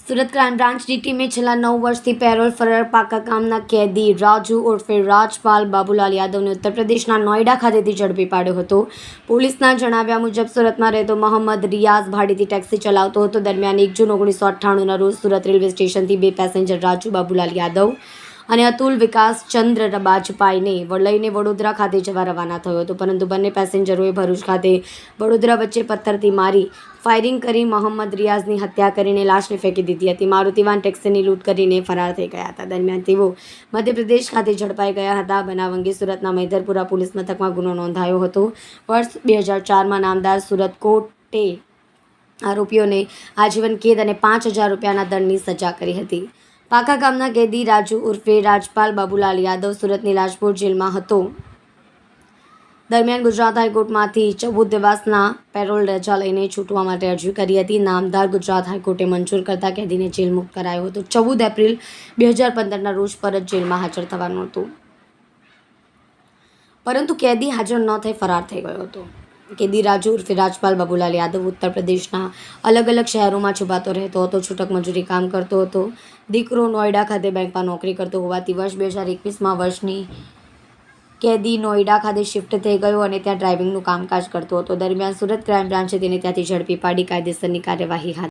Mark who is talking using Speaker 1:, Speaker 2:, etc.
Speaker 1: Surat crime બ્રાન્ચની ટીમે છેલ્લા 9 વર્ષથી પેરોલ ફરાર પાકા ગામના કેદી રાજુ ઉર્ફે રાજપાલ બાબુલાલ યાદવને ઉત્તર પ્રદેશના નોઈડા ખાતેથી ઝડપી પાડ્યો હતો. પોલીસના જણાવ્યા મુજબ સુરતમાં રહેતો મોહમ્મદ રિયાઝ ભાડેથી ટેક્સી ચલાવતો હતો. દરમિયાન 1 જૂન 1998ના રોજ સુરત રેલવે સ્ટેશનથી 2 પેસેન્જર રાજુ બાબુલાલ યાદવ અને અતુલ વિકાસ ચંદ્ર બાજપાઈને લઈને વડોદરા ખાતે જવા રવાના થયો હતો, પરંતુ બંને પેસેન્જરોએ ભરૂચ ખાતે વડોદરા વચ્ચે પથ્થરથી મારી ફાયરિંગ કરી મોહમ્મદ રિયાઝની હત્યા કરીને લાશને ફેંકી દીધી હતી. મારુતિ વાન ટેક્સીની લૂંટ કરીને ફરાર થઈ ગયા હતા. દરમિયાન તેઓ મધ્યપ્રદેશ ખાતે ઝડપાઈ ગયા હતા. બનાવ અંગે સુરતના મૈધરપુરા પોલીસ મથકમાં ગુનો નોંધાયો હતો. વર્ષ 2004માં નામદાર સુરત કોર્ટે આરોપીઓને આજીવન કેદ અને 5,000 રૂપિયાના દંડની સજા કરી હતી. પાકા ગામના કેદી રાજુ ઉર્ફે રાજપાલ બાબુલાલ યાદવ સુરતની લાજપોર જેલમાં હતો. દરમિયાન ગુજરાત હાઈકોર્ટમાંથી 14 દિવસના પેરોલ રજા લઈને છૂટવા માટે અરજી કરી હતી. નામદાર ગુજરાત હાઈકોર્ટે મંજૂર કરતા કેદીને જેલ મુક્ત કરાયો હતો. 14 એપ્રિલ 2015ના રોજ પરત જેલમાં હાજર થવાનું હતું, પરંતુ કેદી હાજર ન થઈ ફરાર થઈ ગયો હતો. કેદી રાજુ ઉર્ફે રાજપાલ બાબુલાલ યાદવ ઉત્તર પ્રદેશના અલગ અલગ શહેરોમાં છુપાતો રહેતો હતો. છૂટક મજૂરી કામ કરતો હતો. દીકરો નોઈડા ખાતે બેંકમાં નોકરી કરતો હોવાથી વર્ષ 2021માં વર્ષની કેદી નોઈડા ખાતે શિફ્ટ થઈ ગયો અને ત્યાં ડ્રાઇવિંગનું કામકાજ કરતો હતો. દરમિયાન સુરત ક્રાઇમ બ્રાન્ચે તેને ત્યાંથી ઝડપી પાડી કાયદેસરની કાર્યવાહી હાથ